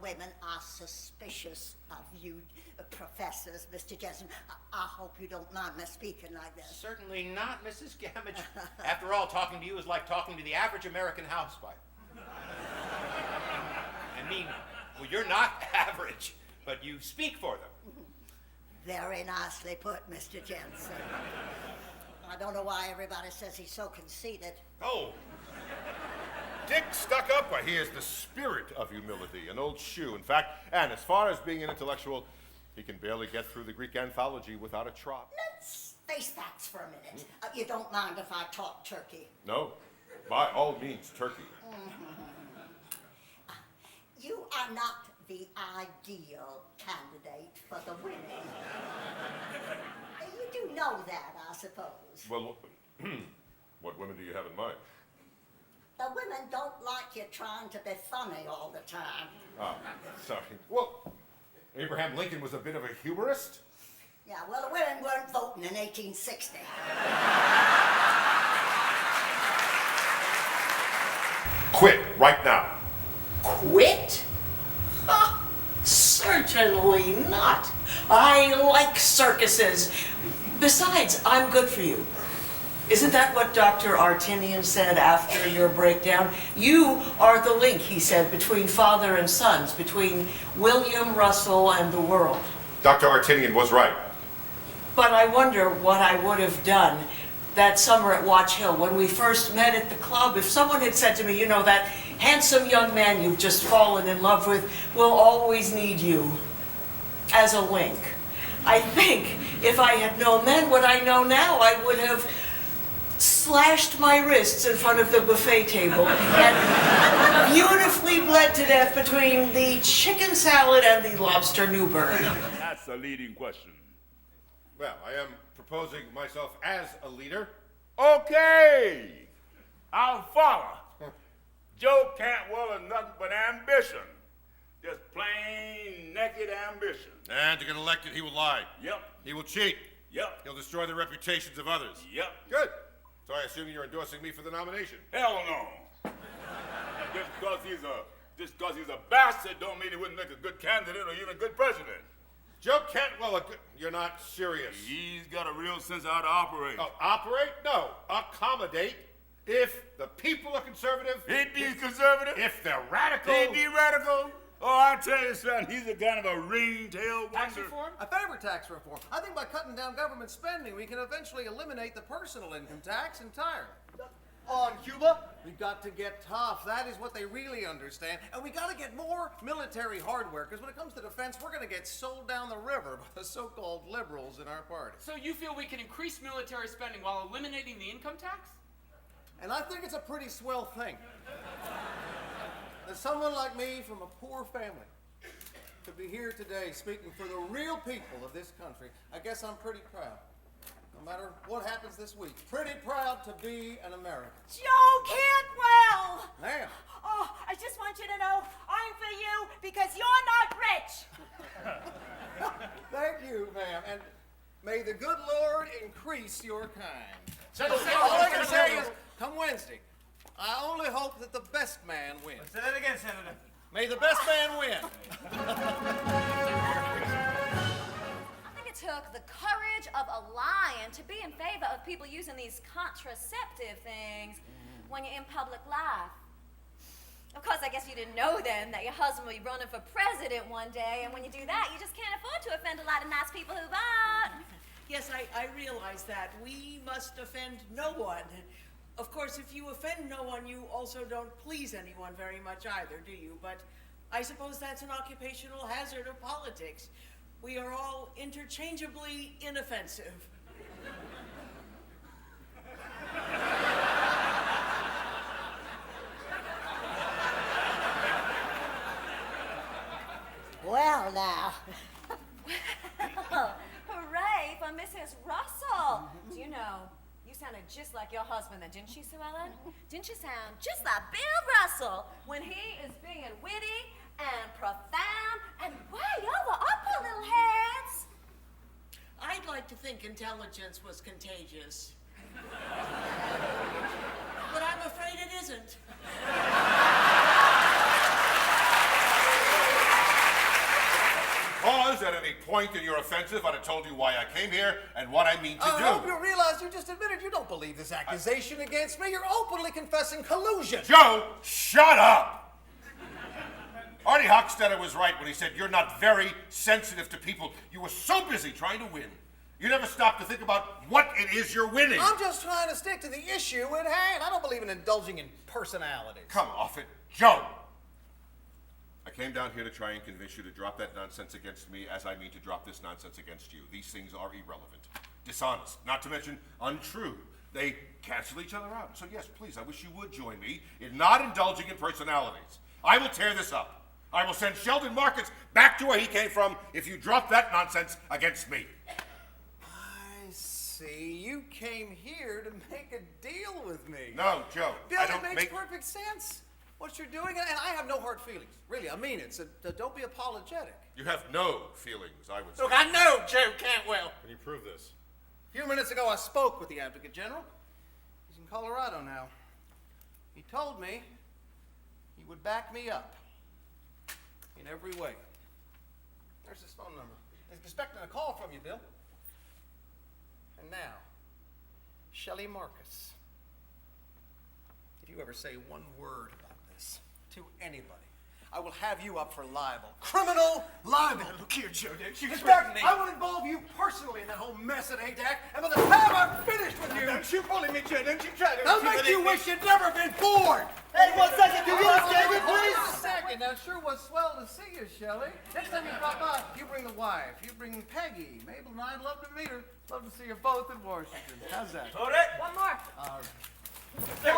women are suspicious of you professors, Mr. Jensen. I hope you don't mind me speaking like this. Certainly not, Mrs. Gamage. After all, talking to you is like talking to the average American housewife. I mean, well, you're not average, but you speak for them. Very nicely put, Mr. Jensen. I don't know why everybody says he's so conceited. Oh. Dick stuck up, but he has the spirit of humility, an old shoe. In fact, and as far as being an intellectual, he can barely get through the Greek anthology without a trot. Let's face facts for a minute. You don't mind if I talk turkey? No, by all means, turkey. You are not the ideal candidate for the women. You do know that, I suppose. Well, what women do you have in mind? The women don't like you trying to be funny all the time. Ah, sorry. Well, Abraham Lincoln was a bit of a humorist. Yeah, well, the women weren't voting in 1860. Quit right now. Quit? Certainly not. I like circuses. Besides, I'm good for you. Isn't that what Dr. Artinian said after your breakdown? You are the link, he said, between father and sons, between William Russell and the world. Dr. Artinian was right. But I wonder what I would have done that summer at Watch Hill when we first met at the club. If someone had said to me, you know, that handsome young man you've just fallen in love with will always need you as a link. I think if I had known then what I know now, I would have slashed my wrists in front of the buffet table and beautifully bled to death between the chicken salad and the lobster Newburn. That's a leading question. Well, I am proposing myself as a leader. Okay, I'll follow. Joe Cantwell is nothing but ambition. Just plain naked ambition. And to get elected, he will lie. Yep. He will cheat. Yep. He'll destroy the reputations of others. Yep. Good. So I assume you're endorsing me for the nomination. Hell no. Just because he's a bastard don't mean he wouldn't make a good candidate or even a good president. Joe Cantwell, you're not serious. He's got a real sense of how to operate. Oh, operate? No. Accommodate. If the people are conservative. He'd be conservative. If they're radical. He'd be radical. Oh, I tell you, son, he's a kind of a ring-tailed wonder. Tax reform? I favor tax reform. I think by cutting down government spending, we can eventually eliminate the personal income tax entirely. On Cuba, we've got to get tough. That is what they really understand. And we got to get more military hardware, because when it comes to defense, we're going to get sold down the river by the so-called liberals in our party. So you feel we can increase military spending while eliminating the income tax? And I think it's a pretty swell thing. That someone like me from a poor family to be here today speaking for the real people of this country, I guess I'm pretty proud. No matter what happens this week, pretty proud to be an American. Joe Cantwell! Ma'am. Oh, I just want you to know I'm for you because you're not rich. Thank you, ma'am. And may the good Lord increase your kind. All I can say is, come Wednesday, I only hope that the best man wins. Say that again, Senator. May the best man win. I think it took the courage of a lion to be in favor of people using these contraceptive things when you're in public life. Of course, I guess you didn't know then that your husband would be running for president one day, and when you do that, you just can't afford to offend a lot of nice people who vote. Yes, I realize that. We must offend no one. Of course, if you offend no one, you also don't please anyone very much either, do you? But I suppose that's an occupational hazard of politics. We are all interchangeably inoffensive. Well, now. Well, hooray for Mrs. Russell. Do you know, you sounded just like your husband then, didn't you, Sue Ellen? Didn't you sound just like Bill Russell when he is being witty and profound and way over upper little heads? I'd like to think intelligence was contagious. But I'm afraid it isn't. point that you're offensive, I'd have told you why I came here and what I mean to I do. hope you realize you just admitted you don't believe this accusation against me. You're openly confessing collusion. Joe, shut up! Artie Hochstetter was right when he said you're not very sensitive to people. You were so busy trying to win. You never stopped to think about what it is you're winning. I'm just trying to stick to the issue at hand. I don't believe in indulging in personalities. Come off it, Joe. I came down here to try and convince you to drop that nonsense against me as I mean to drop this nonsense against you. These things are irrelevant, dishonest, not to mention untrue. They cancel each other out. So yes, please, I wish you would join me in not indulging in personalities. I will tear this up. I will send Sheldon Marcus back to where he came from if you drop that nonsense against me. I see. You came here to make a deal with me. No, Joe. Bill, I it don't makes make... perfect sense. What you're doing, and I have no hard feelings. Really, I mean it. So don't be apologetic. You have no feelings, I would say. Look, I know Joe Cantwell. Can you prove this? A few minutes ago, I spoke with the Advocate General. He's in Colorado now. He told me he would back me up in every way. There's his phone number. He's expecting a call from you, Bill. And now, Shelley Marcus. If you ever say one word about this to anybody, I will have you up for libel. Criminal libel. Look here, Joe. Don't you In threaten fact, me. I will involve you personally in that whole mess at ADAC, and by the time I'm finished with you, Don't you bully me, Joe. Don't you try to I'll make you wish you'd never been born. Hey, 1 second. Can you escape me, Wait please? a second. Now, it sure was swell to see you, Shelley. Next time you drop by, you bring the wife. You bring Peggy. Mabel and I'd love to meet her. Love to see you both in Washington. How's that? All right. One more. All right. Wait,